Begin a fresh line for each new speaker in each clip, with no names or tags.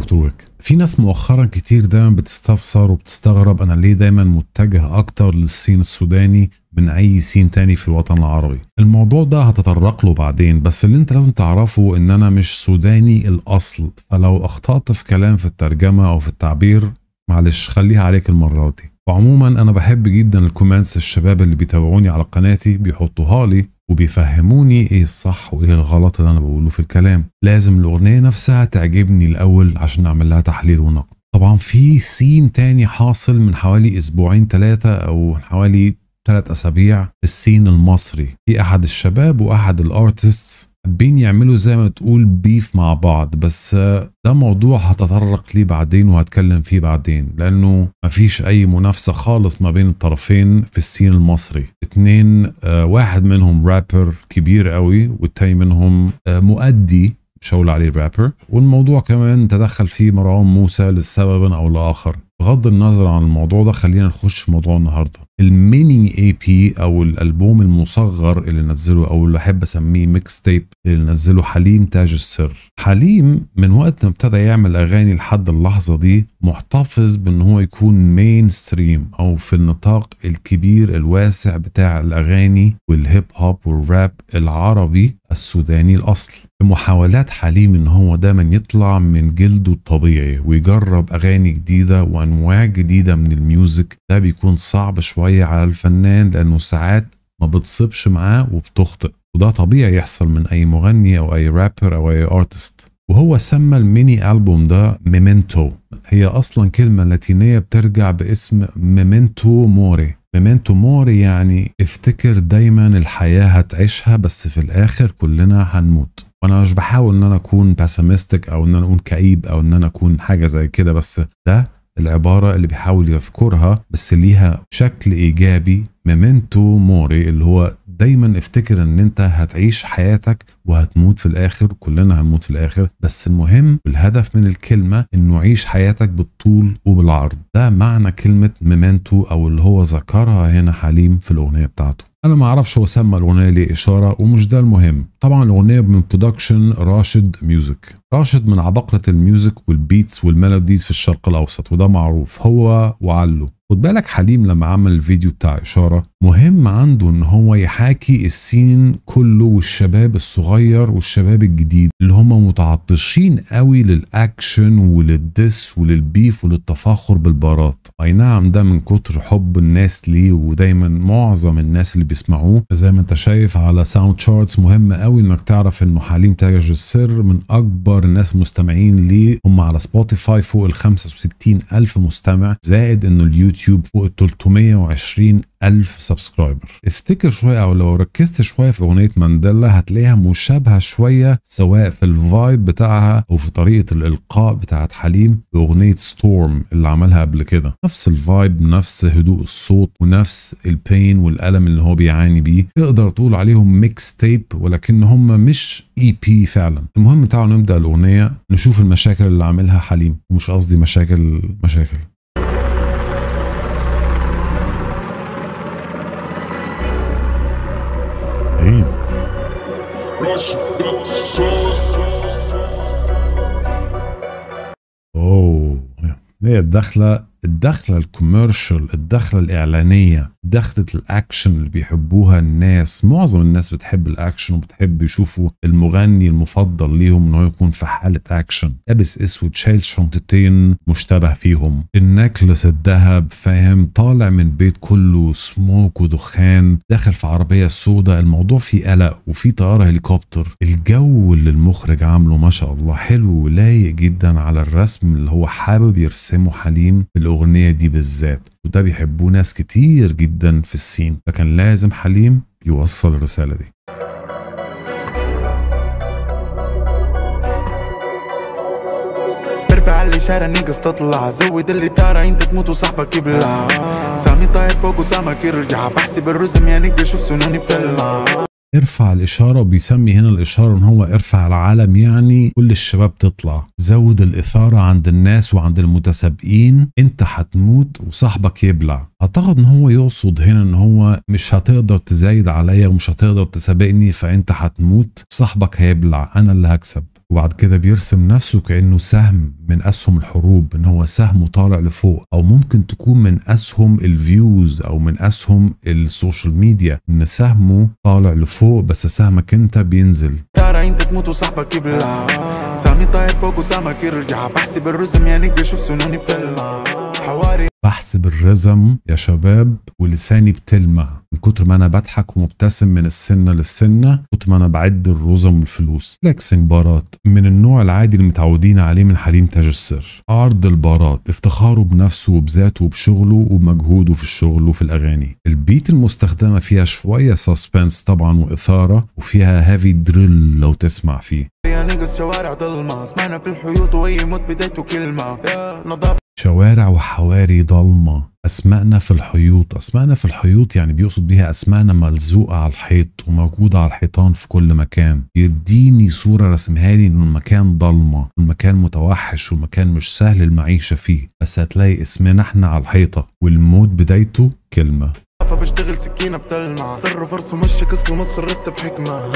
دكتور ويك. في ناس مؤخرا كتير دايما بتستفسر وبتستغرب انا ليه دايما متجه اكتر للسين السوداني من اي سين تاني في الوطن العربي. الموضوع ده هتطرق له بعدين، بس اللي انت لازم تعرفه ان انا مش سوداني الاصل، فلو اخطأت في كلام في الترجمة او في التعبير معلش خليها عليك المرة دي. وعموما انا بحب جدا الكومنتس، الشباب اللي بيتابعوني على قناتي بيحطوها لي وبيفهموني ايه الصح وايه الغلط اللي انا بقوله في الكلام. لازم الاغنية نفسها تعجبني الاول عشان اعمل لها تحليل ونقد. طبعا في سين تاني حاصل من حوالي اسبوعين 3 او حوالي 3 أسابيع، السين المصري. في احد الشباب واحد الارتستس حابين يعملوا زي ما تقول بيف مع بعض، بس ده موضوع هتطرق ليه بعدين وهتكلم فيه بعدين، لانه مفيش اي منافسة خالص ما بين الطرفين في السين المصري. اتنين واحد منهم رابر كبير قوي والتاني منهم مؤدي مش هقول عليه رابر، والموضوع كمان تدخل فيه مروان موسى لسبب او لاخر. بغض النظر عن الموضوع ده خلينا نخش في موضوع النهارده. الميني اي بي او الالبوم المصغر اللي نزله، او اللي احب اسميه ميكس تيب، اللي نزله حليم تاج السر. حليم من وقت ما ابتدى يعمل اغاني لحد اللحظه دي محتفظ بان هو يكون مين ستريم او في النطاق الكبير الواسع بتاع الاغاني والهيب هوب والراب العربي السوداني الاصل. محاولات حليم ان هو دايما يطلع من جلده الطبيعي ويجرب اغاني جديده وانواع جديده من الميوزك، ده بيكون صعب شويه على الفنان لانه ساعات ما بتصبش معاه وبتخطئ، وده طبيعي يحصل من اي مغني او اي رابر او اي ارتست. وهو سمى الميني ألبوم ده ميمنتو. هي اصلا كلمه لاتينيه بترجع باسم ميمنتو موري. ميمنتو موري يعني افتكر دايما الحياه هتعيشها بس في الاخر كلنا هنموت. وانا مش بحاول ان انا اكون باسيمستيك او ان انا اكون كئيب او ان انا اكون حاجه زي كده، بس ده العباره اللي بيحاول يذكرها بس ليها شكل ايجابي. ميمنتو موري اللي هو دايما افتكر ان انت هتعيش حياتك وهتموت في الاخر، كلنا هنموت في الاخر، بس المهم والهدف من الكلمه انه عيش حياتك بالطول وبالعرض. ده معنى كلمه ميمنتو او اللي هو ذكرها هنا حليم في الاغنيه بتاعته. انا ما اعرفش هو سمى الاغنيه ليه اشاره ومش ده المهم. طبعا الاغنيه من برودكشن راشد ميوزك. راشد من عباقرة الميوزك والبيتس والميلوديز في الشرق الاوسط، وده معروف هو وعلو. خد بالك حليم لما عمل الفيديو بتاع اشاره مهم عنده ان هو يحاكي السين كله والشباب الصغير والشباب الجديد اللي هم متعطشين قوي للاكشن وللدس وللبيف وللتفاخر بالبارات. اي نعم ده من كتر حب الناس ليه، ودايما معظم الناس اللي بيسمعوه زي ما انت شايف على ساوند شارتس. مهم قوي انك تعرف انه حليم تاج السر من اكبر الناس مستمعين ليه، هم على سبوتيفاي فوق ال 65,000 مستمع، زائد انه اليوتيوب فوق ال 320,000 سبسكرايبر. افتكر شويه او لو ركزت شويه في اغنيه مانديلا هتلاقيها مشابهه شويه سواء في الفايب بتاعها او في طريقه الالقاء بتاعت حليم باغنيه ستورم اللي عملها قبل كده. نفس الفايب، نفس هدوء الصوت ونفس البين والالم اللي هو بيعاني بيه. تقدر تقول عليهم ميكس تيب ولكن هم مش اي بي فعلا. المهم تعالوا نبدا الاغنيه نشوف المشاكل اللي عاملها حليم، ومش قصدي مشاكل. هي الدخلة الكوميرشال، الدخلة الإعلانية، دخلة الأكشن اللي بيحبوها الناس. معظم الناس بتحب الأكشن وبتحب يشوفوا المغني المفضل ليهم إنه يكون في حالة أكشن، لابس أسود، شايل شنطتين مشتبه فيهم، النكلس الذهب، فاهم، طالع من بيت كله سموك ودخان، داخل في عربية سوداء، الموضوع فيه قلق وفيه طيارة هليكوبتر. الجو اللي المخرج عامله ما شاء الله حلو ولايق جدا على الرسم اللي هو حابب يرسمه حليم في الأغنية دي بالذات، وده بيحبوه ناس كتير جدا في السين، فكان لازم حليم يوصل الرسالة دي.
برفع الإشارة نيجس تطلع، زود اللي طارة انت تموت وصاحبك يبلع، سامي طاير فوق وسامك يرجع، بحسب الرزم يا نيجا شوف سنوني بتلع.
ارفع الإشارة، وبيسمي هنا الإشارة ان هو ارفع العالم، يعني كل الشباب تطلع، زود الإثارة عند الناس وعند المتسابقين، انت هتموت وصاحبك يبلع. اعتقد ان هو يقصد هنا ان هو مش هتقدر تزايد عليا ومش هتقدر تسابقني، فانت هتموت صاحبك هيبلع، انا اللي هكسب. وبعد كده بيرسم نفسه كأنه سهم من أسهم الحروب، إن هو سهم طالع لفوق، أو ممكن تكون من أسهم الفيوز أو من أسهم السوشيال ميديا، إن سهمه طالع لفوق بس سهمك أنت بينزل.
ترى انت تموت وصاحبك يبلع، سامي طاير فوق وسامك يرجع، بحسب الرزم يا نجا شو سنوني بتلمع حواري،
بحسب الرزم يا شباب ولساني بتلمع من كتر ما انا بضحك ومبتسم من السنه للسنه، كتر ما انا بعد الرزم والفلوس. فليكسنج بارات من النوع العادي اللي متعودين عليه من حليم تاج السر. عرض البارات افتخاره بنفسه وبذاته وبشغله وبمجهوده في الشغل وفي الاغاني. البيت المستخدمه فيها شويه سسبنس طبعا واثاره، وفيها هافي دريل لو تسمع فيه.
يا نجا الشوارع ضلمه، سمعنا في الحيوط واي موت بدايته كلمه، نظافه
شوارع وحواري ضلمة. أسمائنا في الحيوط، أسمائنا في الحيوط يعني بيقصد بيها أسمائنا ملزوقة على الحيط وموجودة على الحيطان في كل مكان. يديني صورة رسمها لي إنه المكان ضلمة، المكان متوحش والمكان مش سهل المعيشة فيه، بس هتلاقي اسمنا احنا على الحيطة والموت بدايته كلمة.
بشتغل سكينة بتلمع، صرف ارسم وشك اصله ما صرفت بحكمة،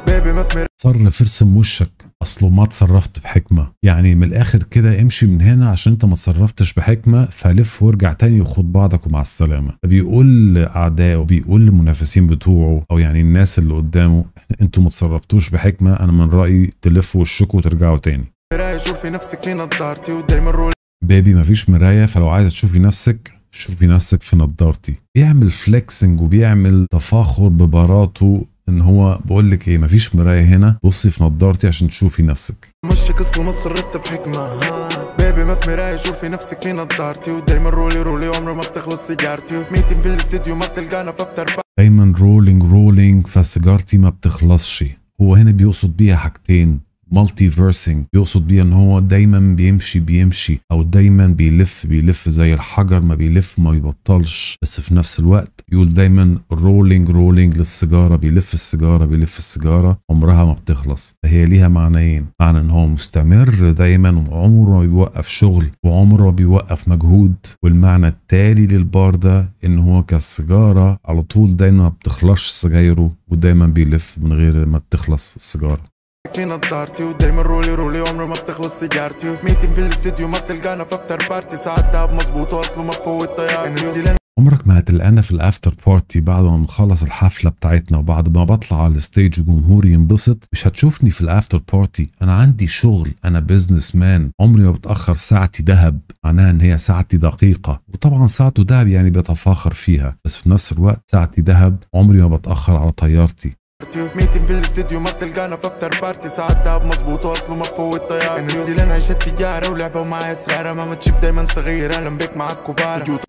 بيبي ما تمر
صرف ارسم وشك اصله ما تصرفت بحكمة. يعني من الاخر كده امشي من هنا عشان انت ما تصرفتش بحكمة، فلف وارجع تاني وخد بعضك ومع السلامة. بيقول لاعدائه وبيقول للمنافسين بتوعه او يعني الناس اللي قدامه انتوا ما تصرفتوش بحكمة، انا من رأيي تلفوا وشكوا وترجعوا تاني.
مراية شوفي نفسك في نضارتي ودايما رول
بيبي مفيش مراية، فلو عايزة تشوفي نفسك شوفي نفسك في نضارتي. بيعمل فليكسنج وبيعمل تفاخر بباراته، ان هو بقول لك ايه مفيش مرايه هنا، بصي في نضارتي عشان تشوفي نفسك.
مشيك اصله ما صرفت بحكمه، بيبي ما في مرايه شوفي نفسك في نضارتي ودايما رولي عمره ما بتخلص سيجارتي، ميتين في الاستديو ما بتلقانا فافتر
دايما رولينج فسيجارتي ما بتخلصش. هو هنا بيقصد بيها حاجتين، مالتي فيرسنج، بيقصد بيها ان هو دايما بيمشي او دايما بيلف زي الحجر، ما بيلف ما بيبطلش، بس في نفس الوقت يقول دايما رولينج للسيجاره، بيلف السيجاره عمرها ما بتخلص. فهي ليها معنيين، معنى ان هو مستمر دايما وعمره ما بيوقف شغل وعمره ما بيوقف مجهود، والمعنى التالي للبار ده ان هو كالسيجاره على طول دايما ما بتخلصش سجايره ودايما بيلف من غير ما بتخلص السيجاره.
في نضارتي ودايما رولي عمره ما بتخلص سيجارتي، ميتين في الاستديو ما بتلقانا فافتر بارتي، ساعات دهب مظبوط واصله ما بفوت طيارتي.
عمرك ما هتلقانا في الافتر بارتي بعد ما نخلص الحفله بتاعتنا وبعد ما بطلع على الستيج وجمهور ينبسط، مش هتشوفني في الافتر بارتي. انا عندي شغل، انا بيزنس مان، عمري ما بتاخر. ساعتي ذهب، معناها ان هي ساعتي دقيقه، وطبعا ساعته ذهب يعني بيتفاخر فيها، بس في نفس الوقت ساعتي ذهب، عمري ما بتاخر على طيارتي.
ميتين في الاستديو ما بتلقانا فافتر بارتي، ساعات دهب مظبوط واصله ما بفوت طيارتي، نزل انا عيشة تجارة ولعبة ومعايا اسرارة، ما تشيب دايما صغير اهلا بك معك كبار.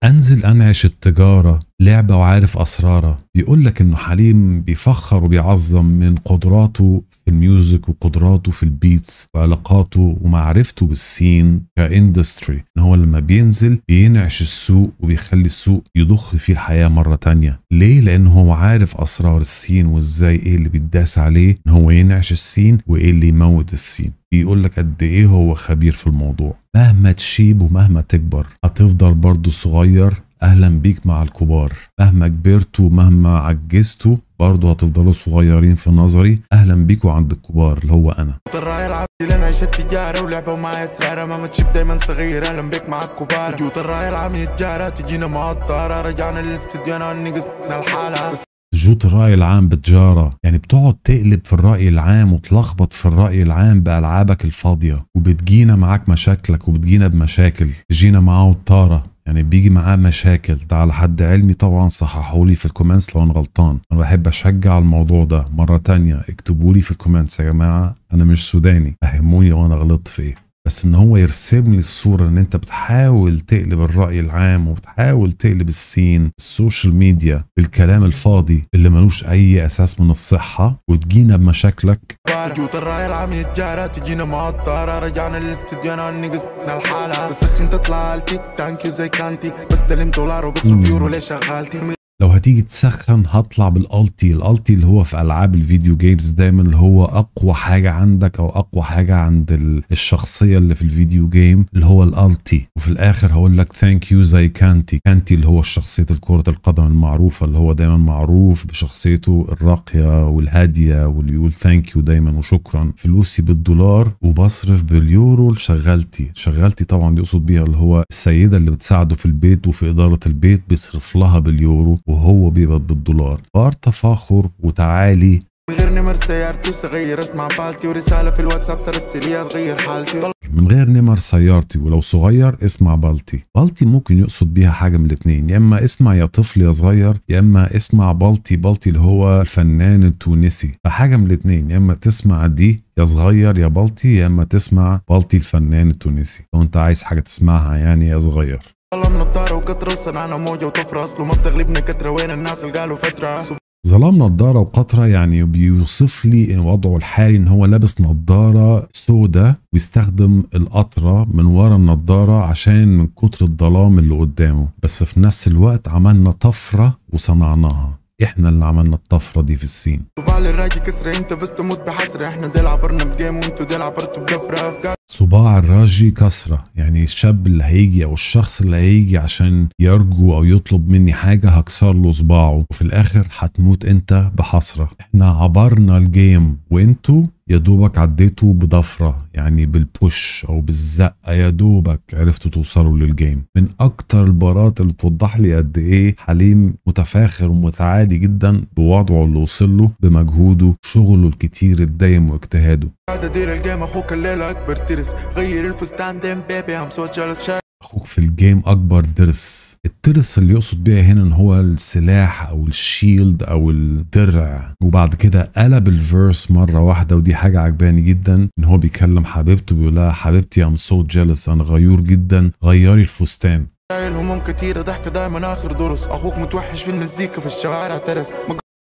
انزل انعش التجارة لعبة وعارف اسرارها. بيقول لك انه حليم بيفخر وبيعظم من قدراته في الميوزك وقدراته في البيتس وعلاقاته ومعرفته بالسين كاندستري، ان هو لما بينزل بينعش السوق وبيخلي السوق يضخ فيه الحياة مرة تانية. ليه؟ لانه هو عارف اسرار السين وازاي ايه اللي بيداس عليه ان هو ينعش السين وايه اللي يموت السين. بيقول لك قد ايه هو خبير في الموضوع. مهما تشيب ومهما تكبر هتفضل برضو صغير، اهلا بيك مع الكبار. مهما كبرتوا ومهما عجزتوا برضو هتفضلوا صغيرين في نظري، اهلا بيكوا عند الكبار اللي هو انا.
الراعي العام لنا عيشة تجارة ولعبة ومعايا اسرارة، ما تشيب دايما صغير اهلا بيك مع الكبار. جوت الراعي العام يتجارة تجينا مع الطارة، رجعنا للاستديو انا نقصنا الحالة.
جوت الرأي العام بتجارة، يعني بتقعد تقلب في الرأي العام وتلخبط في الرأي العام بألعابك الفاضية، وبتجينا معاك مشاكلك وبتجينا بمشاكل، تجينا معاه الطارة، يعني بيجي معاه مشاكل. ده على حد علمي طبعا، صححولي في الكومنتس لو انا غلطان. انا بحب اشجع الموضوع ده. مرة تانية اكتبولي في الكومنتس يا جماعة، انا مش سوداني، فهموني لو انا غلطت في ايه. بس ان هو يرسم لي الصورة ان انت بتحاول تقلب الرأي العام وبتحاول تقلب السين السوشيال ميديا بالكلام الفاضي اللي ملوش اي اساس من الصحة، وتجينا بمشاكلك.
جوت الراعي العام يتجارة تجينا مع الطارة، رجعنا للاستديو انا نقصنا الحالة، تسخن تطلع عالتي ثانك يو زي كانتي، بستلم دولار وبصرف يورو ليه شغالتي.
لو هتيجي تسخن هطلع بالالتي. الالتي اللي هو في العاب الفيديو جيمز دايما اللي هو اقوى حاجه عندك او اقوى حاجه عند الشخصيه اللي في الفيديو جيم اللي هو الالتي. وفي الاخر هقول لك ثانك يو زي كانتي. كانتي اللي هو شخصيه كره القدم المعروفه اللي هو دايما معروف بشخصيته الراقيه والهاديه واللي بيقول ثانك يو دايما وشكرا. فلوسي بالدولار وبصرف باليورو لشغلتي. شغلتي طبعا يقصد بيها اللي هو السيده اللي بتساعده في البيت وفي اداره البيت بيصرف لها باليورو وهو بيقبض بالدولار. بار تفاخر وتعالي.
من غير نمر سيارتي وصغير اسمع بالتي ورسالة في الواتساب ترسليها تغير حالتي.
من غير نمر سيارتي ولو صغير اسمع بالتي. بالتي ممكن يقصد بيها حاجة من الاتنين، يا اما اسمع يا طفل يا صغير، يا اما اسمع بالتي. بالتي اللي هو الفنان التونسي. فحاجة من الاتنين، يا اما تسمع دي يا صغير يا بالتي، يا اما تسمع بالتي الفنان التونسي لو انت عايز حاجة تسمعها يعني يا صغير.
ظلام نضارة وقطرة وصنعنا موجة وطفرة اصله ما بتغلبنا كترة وين الناس اللي قالوا فترة.
ظلام نضارة وقطرة يعني بيوصف لي وضعه الحالي ان هو لابس نضارة سودة ويستخدم القطرة من ورا النضارة عشان من كتر الظلام اللي قدامه، بس في نفس الوقت عملنا طفرة وصنعناها. احنا اللي عملنا الطفرة دي في السين.
صباع الراجي كسرة انت بس تموت بحسرة، احنا ديل عبرنا بجيم وانتو ديل عبرتوا بدفرة.
صباع الراجي كسرة يعني الشاب اللي هيجي او الشخص اللي هيجي عشان يرجو او يطلب مني حاجة هكسر له صباعه وفي الاخر هتموت انت بحسرة. احنا عبرنا الجيم وانتو يا دوبك عديتوا بضفرة يعني بالبوش او بالزقة يا دوبك عرفتوا توصلوا للجيم. من اكتر البارات اللي توضح لي قد ايه حليم متفاخر ومتعالي جدا بوضعه اللي وصل له بمجهوده شغله الكتير الدايم واجتهاده.
قاعد ادير الجيم اخوك الليلة اكبر ترس غير الفستان ديم بيبي ام سو جالس.
اخوك في الجيم اكبر درس. الترس اللي يقصد بيها هنا ان هو السلاح او الشيلد او الدرع. وبعد كده قلب الفيرس مره واحده ودي حاجه عجباني جدا ان هو بيكلم حبيبته بيقول لها حبيبتي ام سو جيلس انا غيور جدا غيري الفستان.
هموم كتيرة ضحكة دايما اخر درس اخوك متوحش في المزيكا في الشوارع ترس.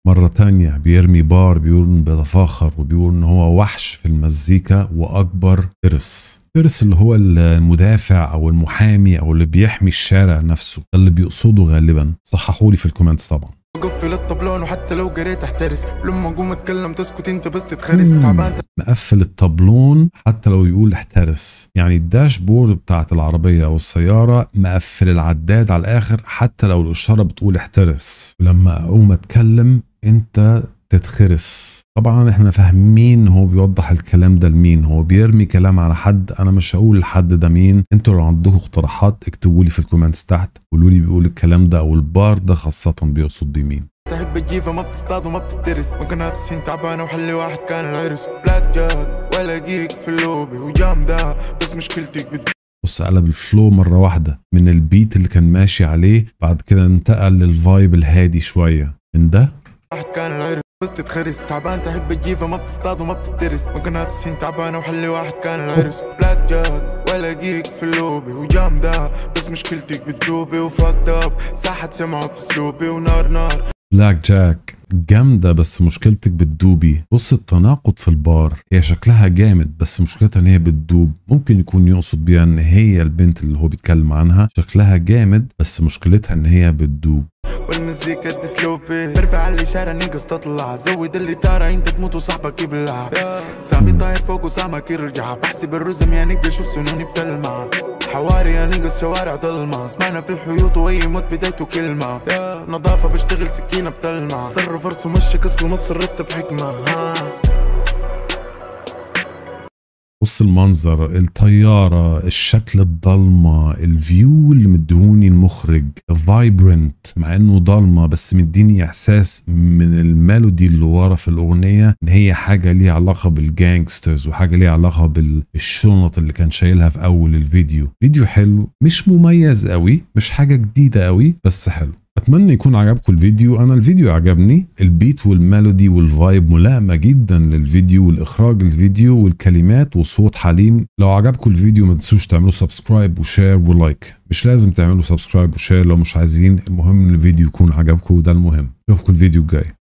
مرة تانية بيرمي بار بيقول انه بيتفاخر وبيقول ان هو وحش في المزيكا واكبر ترس. ترس اللي هو المدافع او المحامي او اللي بيحمي الشارع نفسه، ده اللي بيقصده غالبا. صححولي في الكومنتس طبعا.
مقفل الطبلون وحتى لو قريت احترس لما اقوم اتكلم تسكت انت بس تتخرس. تعبان
مقفل الطبلون حتى لو يقول احترس يعني الداشبورد بتاعت العربية او السيارة مقفل العداد على الاخر حتى لو الاشارة بتقول احترس. ولما اقوم اتكلم انت تتخرس. طبعا احنا فاهمين هو بيوضح الكلام ده لمين، هو بيرمي كلام على حد. انا مش هقول الحد ده مين، انتوا لو عندكم اقتراحات اكتبوا لي في الكومنتس تحت قولوا لي بيقول الكلام ده او البار ده خاصة بيقصد بمين.
تحب الجيفة ما بتصطاد وما بتفترس ممكن السين تعبانة وحلي واحد كان العرس. بلاك جاك ولا جيك في اللوبي وجام ده بس مشكلتك
بص قلب الفلو مرة واحدة من البيت اللي كان ماشي عليه بعد كده انتقل للفايب الهادي شوية من ده
واحد كان العرس بس تتخرس. تعبان تحب الجيفة ما بتصطاد وما بتفترس ممكن السين تعبانة وحلي واحد كان العرس. بلاك جاك ولا جيك في اللوبي وجام ده بس مشكلتك بتدوبي وفاكد اب ساحة سمعه في سلوبي ونار نار.
بلاك جاك جامدة بس مشكلتك بتدوبي. بص التناقض في البار، هي شكلها جامد بس مشكلتها ان هي بتدوب. ممكن يكون يقصد بيها ان هي البنت اللي هو بيتكلم عنها شكلها جامد بس مشكلتها ان هي بتدوب.
والمزيكا تسلوبي برفع على الاشاره نيجس تطلع زود اللي ترى انت تموت وصاحبك يبلع. سامي طاير فوق وسامك يرجع بحسب الرزم يا نيجا شو سنوني بتلمع. حواري يا نيجس شوارع ضلمه سمعنا في الحيوط واي موت بدايته كلمه. نظافه بشتغل سكينه بتلمع صرف ارسم وشك اصله ما صرفت بحكمه.
بص المنظر الطيارة الشكل الضلمة الفيو اللي مدهوني المخرج فايبرنت مع انه ضلمة بس مديني احساس من الميلودي اللي ورا في الاغنية ان هي حاجة ليها علاقة بالجانجسترز وحاجة ليها علاقة بالشنط اللي كان شايلها في اول الفيديو. فيديو حلو مش مميز قوي مش حاجة جديدة قوي بس حلو. اتمنى يكون عجبكم الفيديو. انا الفيديو عجبني البيت والميلودي والفايب ملائمه جدا للفيديو والاخراج الفيديو والكلمات وصوت حليم. لو عجبكم الفيديو ما تنسوش تعملوا سبسكرايب وشير ولايك. مش لازم تعملوا سبسكرايب وشير لو مش عايزين، المهم ان الفيديو يكون عجبكم وده المهم. اشوفكم الفيديو الجاي.